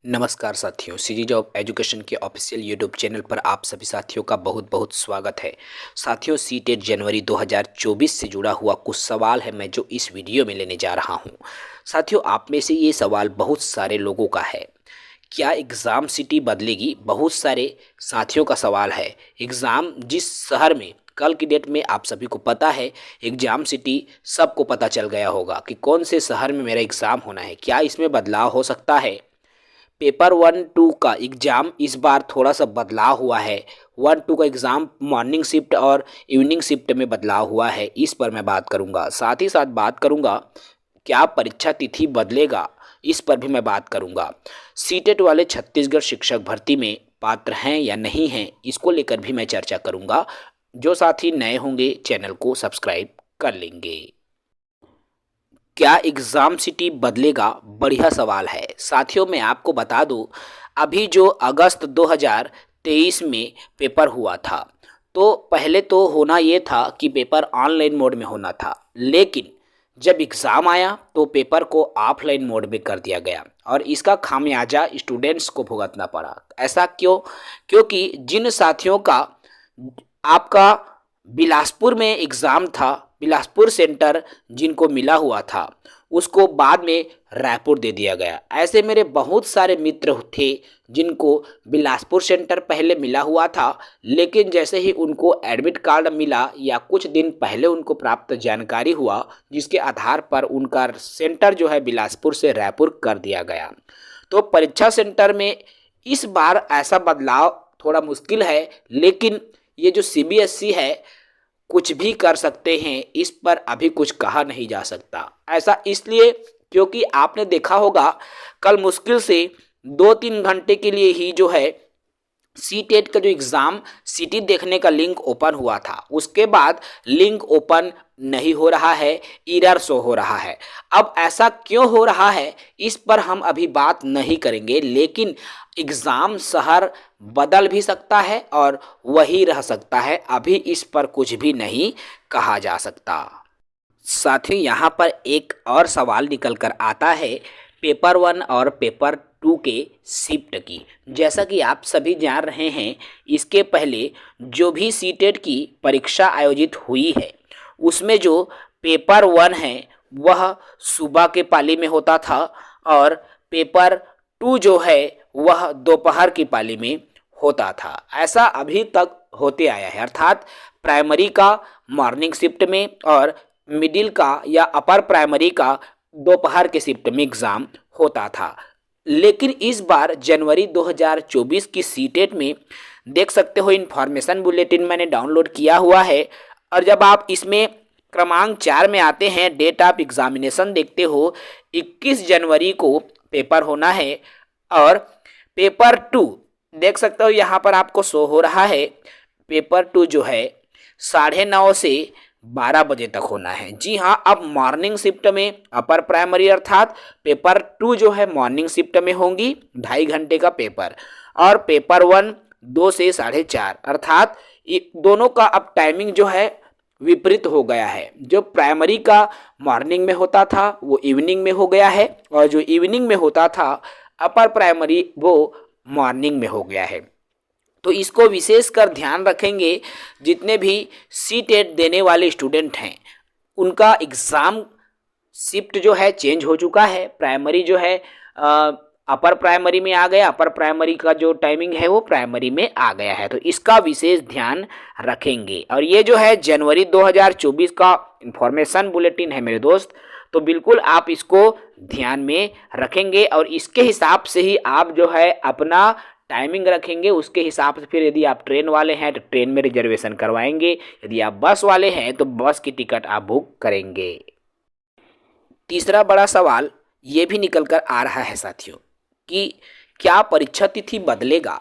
नमस्कार साथियों, CG job education के ऑफिशियल यूट्यूब चैनल पर आप सभी साथियों का बहुत बहुत स्वागत है। साथियों, सीटेट जनवरी 2024 से जुड़ा हुआ कुछ सवाल है मैं जो इस वीडियो में लेने जा रहा हूं। साथियों, आप में से ये सवाल बहुत सारे लोगों का है, क्या एग्ज़ाम सिटी बदलेगी? बहुत सारे साथियों का सवाल है। एग्ज़ाम जिस शहर में कल की डेट में आप सभी को पता है, एग्ज़ाम सिटी सबको पता चल गया होगा कि कौन से शहर में मेरा एग्ज़ाम होना है। क्या इसमें बदलाव हो सकता है? पेपर 1-2 का एग्ज़ाम इस बार थोड़ा सा बदलाव हुआ है। 1-2 का एग्ज़ाम मॉर्निंग शिफ्ट और इवनिंग शिफ्ट में बदलाव हुआ है, इस पर मैं बात करूंगा। साथ ही साथ बात करूंगा क्या परीक्षा तिथि बदलेगा, इस पर भी मैं बात करूंगा। सीटेट वाले छत्तीसगढ़ शिक्षक भर्ती में पात्र हैं या नहीं हैं, इसको लेकर भी मैं चर्चा करूंगा। जो साथी नए होंगे चैनल को सब्सक्राइब कर लेंगे। क्या एग्ज़ाम सिटी बदलेगा? बढ़िया सवाल है साथियों। मैं आपको बता दूं, अभी जो अगस्त 2023 में पेपर हुआ था, तो पहले तो होना ये था कि पेपर ऑनलाइन मोड में होना था, लेकिन जब एग्ज़ाम आया तो पेपर को ऑफलाइन मोड में कर दिया गया और इसका खामियाजा स्टूडेंट्स को भुगतना पड़ा। ऐसा क्यों? क्योंकि जिन साथियों का आपका बिलासपुर में एग्ज़ाम था, बिलासपुर सेंटर जिनको मिला हुआ था, उसको बाद में रायपुर दे दिया गया। ऐसे मेरे बहुत सारे मित्र थे जिनको बिलासपुर सेंटर पहले मिला हुआ था, लेकिन जैसे ही उनको एडमिट कार्ड मिला या कुछ दिन पहले उनको प्राप्त जानकारी हुआ, जिसके आधार पर उनका सेंटर जो है बिलासपुर से रायपुर कर दिया गया। तो परीक्षा सेंटर में इस बार ऐसा बदलाव थोड़ा मुश्किल है, लेकिन ये जो सीबीएसई है कुछ भी कर सकते हैं, इस पर अभी कुछ कहा नहीं जा सकता। ऐसा इसलिए क्योंकि आपने देखा होगा कल मुश्किल से 2-3 घंटे के लिए ही जो है सीटेट का जो एग्ज़ाम सिटी देखने का लिंक ओपन हुआ था, उसके बाद लिंक ओपन नहीं हो रहा है, एरर शो हो रहा है। अब ऐसा क्यों हो रहा है, इस पर हम अभी बात नहीं करेंगे, लेकिन एग्ज़ाम शहर बदल भी सकता है और वही रह सकता है। अभी इस पर कुछ भी नहीं कहा जा सकता। साथ ही यहाँ पर एक और सवाल निकल कर आता है पेपर 1 और पेपर 2 के शिफ्ट की। जैसा कि आप सभी जान रहे हैं, इसके पहले जो भी सीटेट की परीक्षा आयोजित हुई है, उसमें जो पेपर 1 है वह सुबह के पाली में होता था और पेपर 2 जो है वह दोपहर की पाली में होता था। ऐसा अभी तक होते आया है, अर्थात प्राइमरी का मॉर्निंग शिफ्ट में और मिडिल का या अपर प्राइमरी का दोपहर के शिफ्ट में एग्ज़ाम होता था। लेकिन इस बार जनवरी 2024 की सीटेट में देख सकते हो, इन्फॉर्मेशन बुलेटिन मैंने डाउनलोड किया हुआ है और जब आप इसमें क्रमांक 4 में आते हैं, डेट ऑफ एग्जामिनेशन देखते हो, 21 जनवरी को पेपर होना है और पेपर 2 देख सकते हो यहाँ पर आपको शो हो रहा है। पेपर 2 जो है 9:30 से 12 बजे तक होना है। जी हाँ, अब मॉर्निंग शिफ्ट में अपर प्राइमरी अर्थात पेपर 2 जो है मॉर्निंग शिफ्ट में होंगी, 2.5 घंटे का पेपर, और पेपर 1 2 से 4:30 अर्थात दोनों का अब टाइमिंग जो है विपरीत हो गया है। जो प्राइमरी का मॉर्निंग में होता था वो इवनिंग में हो गया है और जो इवनिंग में होता था अपर प्राइमरी वो मॉर्निंग में हो गया है। तो इसको विशेष कर ध्यान रखेंगे, जितने भी सीटेट देने वाले स्टूडेंट हैं उनका एग्ज़ाम शिफ्ट जो है चेंज हो चुका है। प्राइमरी जो है अपर प्राइमरी में आ गया, अपर प्राइमरी का जो टाइमिंग है वो प्राइमरी में आ गया है, तो इसका विशेष ध्यान रखेंगे। और ये जो है जनवरी 2024 का इंफॉर्मेशन बुलेटिन है मेरे दोस्त, तो बिल्कुल आप इसको ध्यान में रखेंगे और इसके हिसाब से ही आप जो है अपना टाइमिंग रखेंगे। उसके हिसाब से फिर यदि आप ट्रेन वाले हैं तो ट्रेन में रिजर्वेशन करवाएंगे, यदि आप बस वाले हैं तो बस की टिकट आप बुक करेंगे। तीसरा बड़ा सवाल ये भी निकल कर आ रहा है साथियों कि क्या परीक्षा तिथि बदलेगा?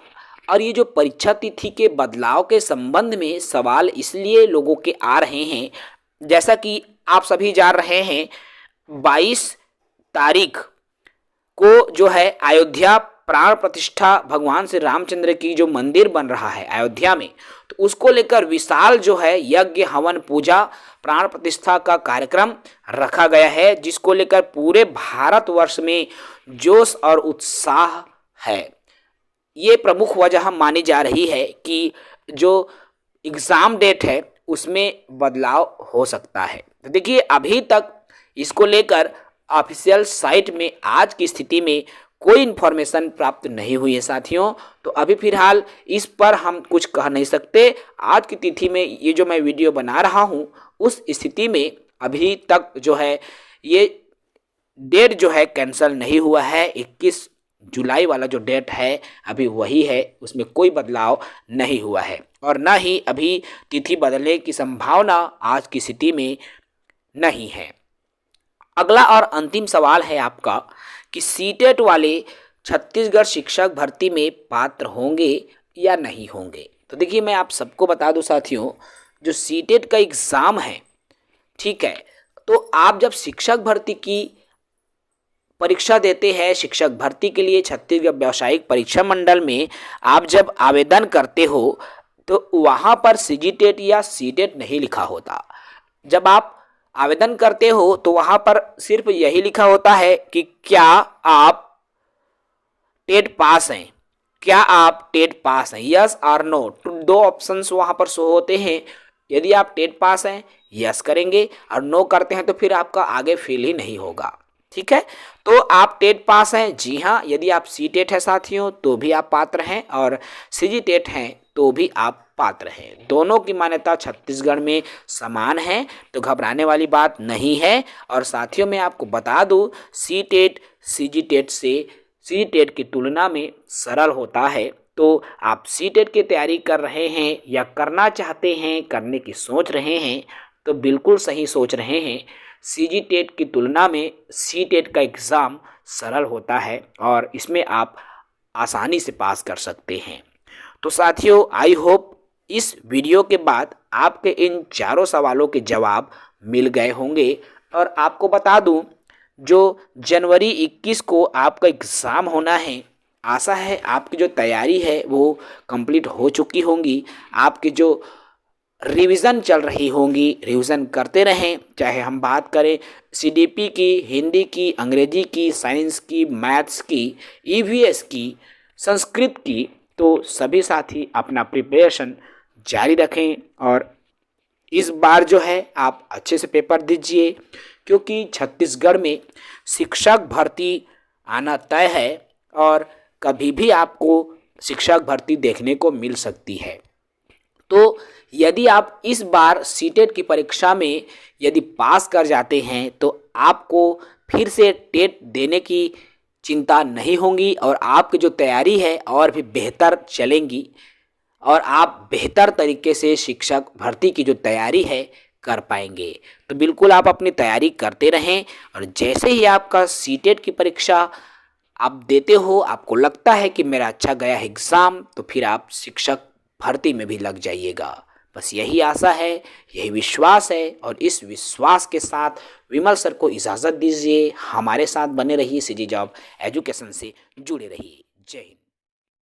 और ये जो परीक्षा तिथि के बदलाव के संबंध में सवाल इसलिए लोगों के आ रहे हैं, जैसा कि आप सभी जान रहे हैं 22 तारीख को जो है अयोध्या प्राण प्रतिष्ठा भगवान श्री रामचंद्र की जो मंदिर बन रहा है अयोध्या में, तो उसको लेकर विशाल जो है यज्ञ हवन पूजा प्राण प्रतिष्ठा का कार्यक्रम रखा गया है, जिसको लेकर पूरे भारतवर्ष में जोश और उत्साह है। ये प्रमुख वजह मानी जा रही है कि जो एग्ज़ाम डेट है उसमें बदलाव हो सकता है। तो देखिए अभी तक इसको लेकर ऑफिशियल साइट में आज की स्थिति में कोई इन्फॉर्मेशन प्राप्त नहीं हुई है साथियों। तो अभी फ़िलहाल इस पर हम कुछ कह नहीं सकते। आज की तिथि में ये जो मैं वीडियो बना रहा हूँ उस स्थिति में अभी तक जो है ये डेट जो है कैंसिल नहीं हुआ है। 21 जुलाई वाला जो डेट है अभी वही है, उसमें कोई बदलाव नहीं हुआ है और ना ही अभी तिथि बदलने की संभावना आज की स्थिति में नहीं है। अगला और अंतिम सवाल है आपका कि सीटेट वाले छत्तीसगढ़ शिक्षक भर्ती में पात्र होंगे या नहीं होंगे। तो देखिए मैं आप सबको बता दूं साथियों, जो सीटेट का एग्ज़ाम है, ठीक है, तो आप जब शिक्षक भर्ती की परीक्षा देते हैं, शिक्षक भर्ती के लिए छत्तीसगढ़ व्यावसायिक परीक्षा मंडल में आप जब आवेदन करते हो तो वहाँ पर सीजीटेट या सीटेट नहीं लिखा होता। जब आप आवेदन करते हो तो वहाँ पर सिर्फ यही लिखा होता है कि क्या आप टेट पास हैं, क्या आप टेट पास हैं, यस और नो। दो ऑप्शंस वहाँ पर शो होते हैं। यदि आप टेट पास हैं यस करेंगे और नो करते हैं तो फिर आपका आगे फेल ही नहीं होगा। ठीक है, तो आप टेट पास हैं, जी हाँ। यदि आप सी टेट है साथियों तो भी आप पात्र हैं और सी जी टेट हैं तो भी आप पात्र हैं। दोनों की मान्यता छत्तीसगढ़ में समान है, तो घबराने वाली बात नहीं है। और साथियों मैं आपको बता दूं, सी टेट सी जी टेट से सी टेट की तुलना में सरल होता है। तो आप सी टेट की तैयारी कर रहे हैं या करना चाहते हैं, करने की सोच रहे हैं, तो बिल्कुल सही सोच रहे हैं। सी जी टेट की तुलना में सी टेट का एग्ज़ाम सरल होता है और इसमें आप आसानी से पास कर सकते हैं। तो साथियों आई होप इस वीडियो के बाद आपके इन चारों सवालों के जवाब मिल गए होंगे। और आपको बता दूं, जो जनवरी 21 को आपका एग्ज़ाम होना है, आशा है आपकी जो तैयारी है वो कंप्लीट हो चुकी होंगी। आपकी जो रिवीजन चल रही होंगी, रिवीजन करते रहें। चाहे हम बात करें सीडीपी की, हिंदी की, अंग्रेजी की, साइंस की, मैथ्स की, ईवीएस की, संस्कृत की, तो सभी साथी अपना प्रिपरेशन जारी रखें और इस बार जो है आप अच्छे से पेपर दीजिए, क्योंकि छत्तीसगढ़ में शिक्षक भर्ती आना तय है और कभी भी आपको शिक्षक भर्ती देखने को मिल सकती है। तो यदि आप इस बार सीटेट की परीक्षा में यदि पास कर जाते हैं तो आपको फिर से टेट देने की चिंता नहीं होगी और आपकी जो तैयारी है और भी बेहतर चलेंगी और आप बेहतर तरीके से शिक्षक भर्ती की जो तैयारी है कर पाएंगे। तो बिल्कुल आप अपनी तैयारी करते रहें और जैसे ही आपका सीटेट की परीक्षा आप देते हो, आपको लगता है कि मेरा अच्छा गया है एग्ज़ाम, तो फिर आप शिक्षक भर्ती में भी लग जाइएगा। बस यही आशा है, यही विश्वास है और इस विश्वास के साथ विमल सर को इजाज़त दीजिए। हमारे साथ बने रहिए, सीजी जॉब एजुकेशन से जुड़े रहिए। जय हिंद।